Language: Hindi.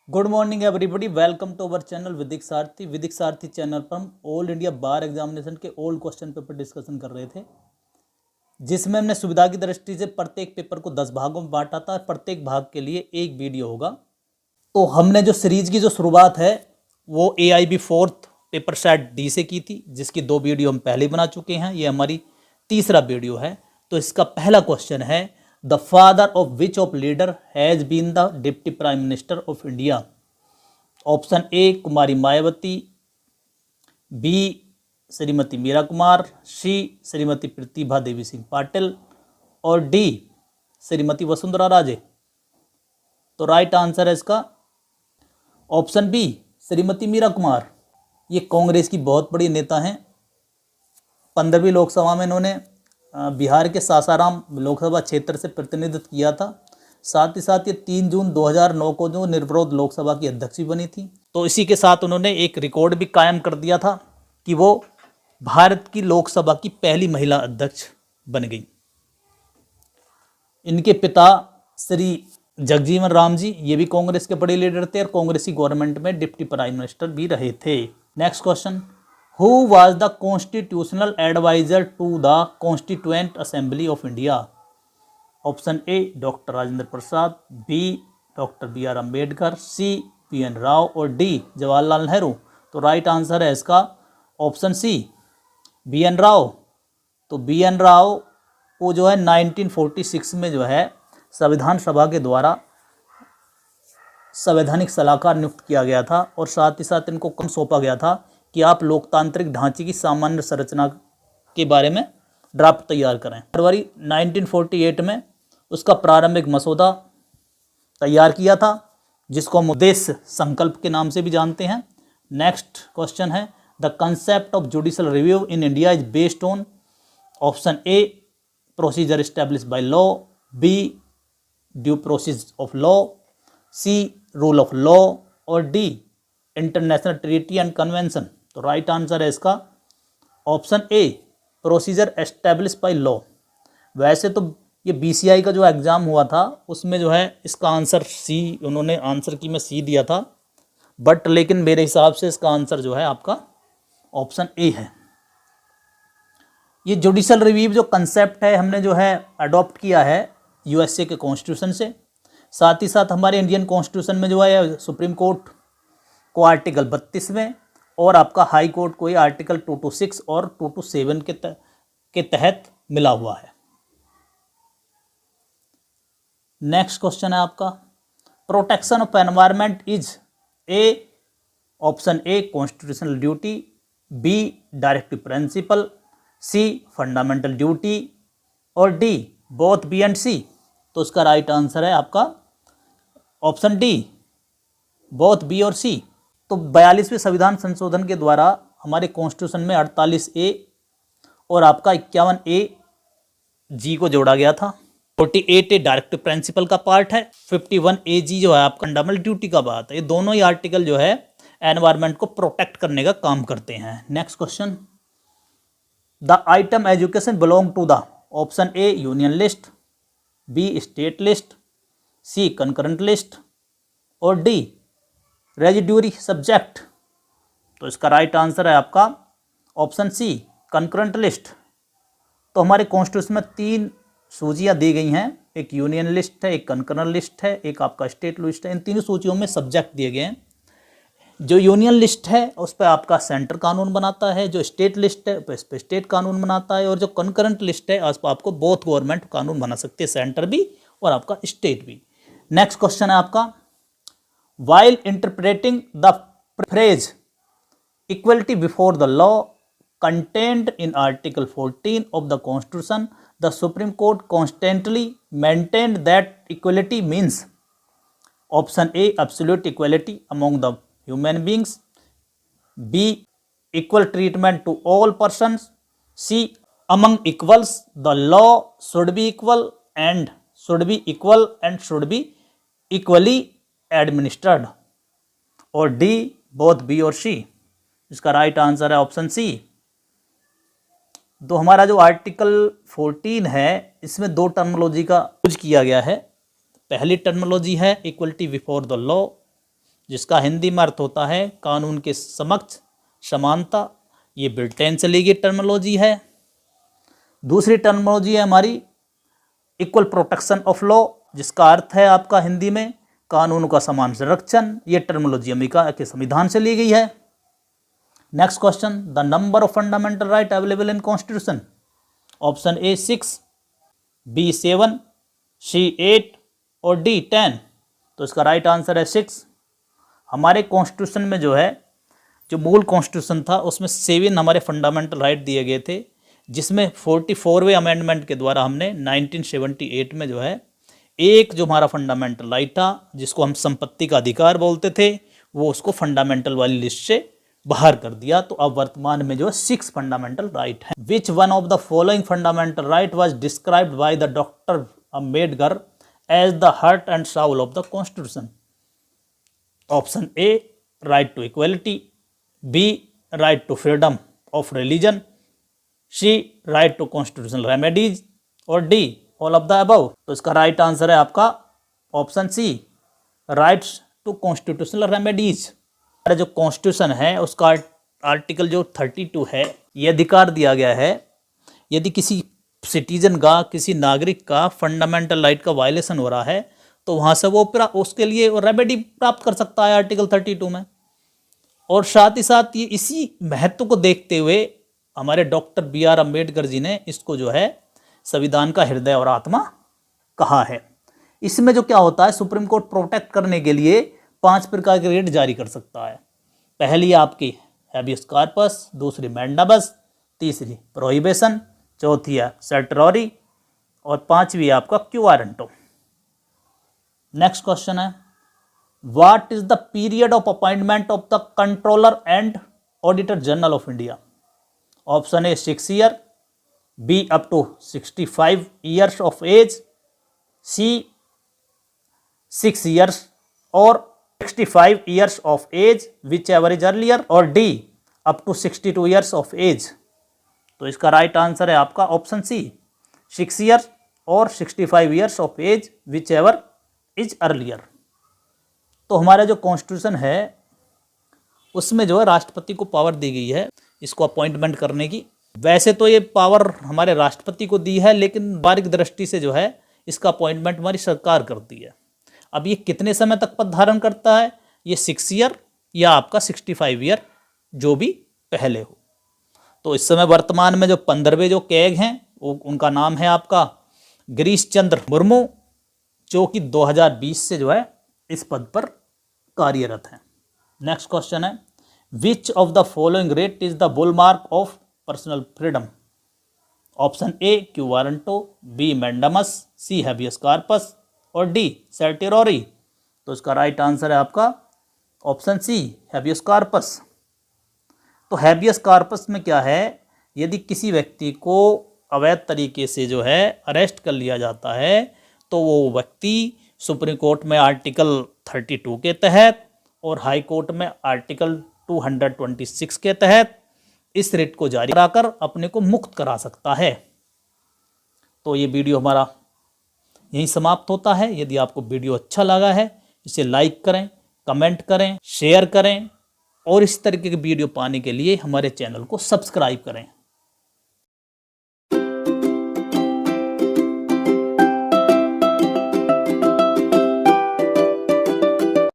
Good morning everybody, welcome to our channel Vidik Sarathi. Vidik Sarathi channel पर हम ऑल इंडिया बार एग्जामिनेशन के ओल्ड क्वेश्चन पेपर डिस्कशन कर रहे थे, जिसमें हमने सुविधा की दृष्टि से प्रत्येक पेपर को 10 भागों में बांटा था। प्रत्येक भाग के लिए एक वीडियो होगा। तो हमने जो सीरीज की जो शुरुआत है वो AIB fourth paper set D से की थी, जिसकी 2 वीडियो हम पहले बना चुके हैं। ये हमारी तीसरा वीडियो है। तो इसका पहला क्वेश्चन है, the father of which of leader has been the deputy prime minister of India? Option A Kumari Mayawati, B Shrimati Meira Kumar, C Shrimati Pratibha Devi Singh Patil और डी श्रीमती वसुंधरा राजे। तो राइट आंसर है इसका ऑप्शन बी श्रीमती मीरा कुमार। ये कांग्रेस की बहुत बड़ी नेता हैं। 15वीं लोकसभा में इन्होंने बिहार के सासाराम लोकसभा क्षेत्र से प्रतिनिधित्व किया था। साथ ही साथ ये 3 जून 2009 को जो निर्विरोध लोकसभा की अध्यक्ष भी बनी थी। तो इसी के साथ उन्होंने एक रिकॉर्ड भी कायम कर दिया था कि वो भारत की लोकसभा की पहली महिला अध्यक्ष बन गई। इनके पिता श्री जगजीवन राम जी, ये भी कांग्रेस के बड़े लीडर थे और कांग्रेसी गवर्नमेंट में डिप्टी प्राइम मिनिस्टर भी रहे थे। Next question, who was the constitutional adviser to the constituent assembly of India? Option A doctor Rajendra Prasad, B doctor BR Ambedkar, C PN Rao और डी जवाहरलाल नेहरू। तो राइट आंसर है इसका ऑप्शन सी BN राव। तो BN राव को जो है 1946 में जो है संविधान सभा के द्वारा संवैधानिक सलाहकार नियुक्त किया गया था और साथ ही साथ इनको काम सौंपा गया था कि आप लोकतांत्रिक ढांचे की सामान्य संरचना के बारे में ड्राफ्ट तैयार करें। फरवरी 1948 में उसका प्रारंभिक मसौदा तैयार किया था, जिसको हम उद्देश्य संकल्प के नाम से भी जानते हैं। नेक्स्ट क्वेश्चन है, the concept of judicial review in India is based on? Option A procedure establish by law, B due process of law, C rule of law और D international treaty and convention. तो राइट आंसर है इसका option A procedure establish by law. वैसे तो ये BCI का जो एग्ज़ाम हुआ था उसमें जो है इसका आंसर सी, उन्होंने आंसर की में सी दिया था, बट लेकिन मेरे हिसाब से इसका आंसर जो है आपका ऑप्शन ए है। ये जुडिशियल रिव्यू जो कंसेप्ट है हमने जो है अडॉप्ट किया है USA के कॉन्स्टिट्यूशन से। साथ ही साथ हमारे इंडियन कॉन्स्टिट्यूशन में जो है सुप्रीम कोर्ट को आर्टिकल 32 में और आपका हाई कोर्ट को आर्टिकल 226 और 227 के तहत मिला हुआ है। नेक्स्ट क्वेश्चन है आपका, protection of environment is a, option A constitutional duty, B directive principle, C fundamental duty और D both B and C. तो इसका राइट आंसर है आपका ऑप्शन डी बोथ बी और सी। तो 42वें संविधान संशोधन के द्वारा हमारे कॉन्स्टिट्यूशन में 48A और आपका 51A जी को जोड़ा गया था। 48A डायरेक्टिव प्रिंसिपल का पार्ट है, 51AG जो है आपका फंडामेंटल ड्यूटी का बात है। ये दोनों ही आर्टिकल जो है एनवायरनमेंट को प्रोटेक्ट करने का काम करते हैं। Next question, the item education belong to the? Option A union list, B state list, C concurrent list और डी रेजिड्यूरी सब्जेक्ट। तो इसका राइट आंसर है आपका ऑप्शन सी कंकरेंट लिस्ट। तो हमारे कॉन्स्टिट्यूशन में 3 सूचियाँ दी गई हैं, एक यूनियन लिस्ट है, एक कंकरेंट लिस्ट है, एक आपका स्टेट लिस्ट है। इन तीनों सूचियों में सब्जेक्ट दिए गए हैं। जो यूनियन लिस्ट है उस पर आपका सेंटर कानून बनाता है, जो स्टेट लिस्ट है उस पर स्टेट कानून बनाता है, और जो कंकरेंट लिस्ट है उस पर आपको बोथ गवर्नमेंट कानून बना सकते हैं, सेंटर भी और आपका स्टेट भी। नेक्स्ट क्वेश्चन है आपका, while interpreting the phrase equality before the law contained in Article 14 of the Constitution, the Supreme Court constantly maintained that equality means? Option A absolute equality among the human beings, B equal treatment to all persons, C among equals the law should be equal and should be equally administered और डी बोथ बी और सी। इसका राइट आंसर है ऑप्शन सी। तो हमारा जो आर्टिकल 14 है इसमें 2 टर्मिनोलॉजी का यूज किया गया है। पहली टर्मिनोलॉजी है इक्वलिटी बिफोर द लॉ जिसका हिंदी में अर्थ होता है कानून के समक्ष समानता। ये ब्रिटेन से ली गई टर्मिनोलॉजी है। दूसरी टर्मिनोलॉजी है हमारी इक्वल प्रोटेक्शन ऑफ लॉ, जिसका अर्थ है आपका हिंदी में कानून का समान संरक्षण। ये टर्मिनोलॉजी अमेरिका के संविधान से ली गई है। Next question, the number of fundamental right available in constitution. Option A 6, B 7, C 8 और डी 10। तो इसका राइट आंसर है 6। हमारे कॉन्स्टिट्यूशन में जो है, जो मूल कॉन्स्टिट्यूशन था उसमें 7 हमारे फंडामेंटल राइट दिए गए थे, जिसमें 44वें अमेंडमेंट के द्वारा हमने 1978 में जो है एक जो हमारा फंडामेंटल राइट था जिसको हम संपत्ति का अधिकार बोलते थे, वो उसको फंडामेंटल वाली लिस्ट से बाहर कर दिया। तो अब वर्तमान में जो है 6 फंडामेंटल राइट है। Which one of the following fundamental right was described by the doctor Ambedkar as the heart and soul of the constitution. Option A right to equality, B right to freedom of religion, C right to constitutional remedies और D all of the above. तो इसका राइट आंसर है आपका option C, rights to constitutional remedies. जो कॉन्स्टिट्यूशन है उसका आर्टिकल जो 32 है, ये अधिकार दिया गया है यदि किसी सिटीजन का, किसी नागरिक का फंडामेंटल राइट का वायलेशन हो रहा है तो वहाँ से वो उसके लिए रेमेडी प्राप्त कर सकता है आर्टिकल 32 में। और साथ ही साथ ये इसी महत्व को देखते हुए हमारे डॉक्टर BR अम्बेडकर जी ने इसको जो है संविधान का हृदय और आत्मा कहा है। इसमें जो क्या होता है, सुप्रीम कोर्ट प्रोटेक्ट करने के लिए 5 प्रकार के रेट जारी कर सकता है। पहली आपकी हैबियस कॉर्पस, दूसरी मैंडाबस, तीसरी प्रोहिबिशन, चौथी है सर्टरॉरी और 5वीं है आपका क्यू वारंटो। नेक्स्ट क्वेश्चन है, what is the period of appointment of the controller and auditor general of India. Option A 6 year, B up to 65 years of age, C 6 years और 65 years of age whichever is earlier, और D up to 62 years of age. तो इसका राइट आंसर है आपका ऑप्शन सी, 6 ईयर्स और 65 years of age whichever is earlier. तो हमारा जो कॉन्स्टिट्यूशन है उसमें जो है राष्ट्रपति को पावर दी गई है इसको अपॉइंटमेंट करने की। वैसे तो ये पावर हमारे राष्ट्रपति को दी है, लेकिन बारीक दृष्टि से जो है इसका अपॉइंटमेंट हमारी सरकार करती है। अब ये कितने समय तक पद धारण करता है, ये 6 ईयर या आपका 65 ईयर, जो भी पहले हो। तो इस समय वर्तमान में जो 15वें जो कैग हैं वो उनका नाम है आपका गिरीश चंद्र मुर्मू, जो कि 2020 से जो है इस पद पर कार्यरत हैं। नेक्स्ट क्वेश्चन है, which of the following rate is the bulwark of personal freedom. Option A quo warranto, B mandamus, C habeas corpus और डी सर्टिरोरी। तो इसका राइट आंसर है आपका ऑप्शन सी हैबियस कॉर्पस। तो हैबियस कॉर्पस में क्या है, यदि किसी व्यक्ति को अवैध तरीके से जो है अरेस्ट कर लिया जाता है तो वो व्यक्ति सुप्रीम कोर्ट में आर्टिकल 32 के तहत और हाई कोर्ट में आर्टिकल 226 के तहत इस रेट को जारी कराकर अपने को मुक्त करा सकता है। तो ये वीडियो हमारा यहीं समाप्त होता है। यदि आपको वीडियो अच्छा लगा है इसे लाइक करें, कमेंट करें, शेयर करें और इस तरीके की वीडियो पाने के लिए हमारे चैनल को सब्सक्राइब करें।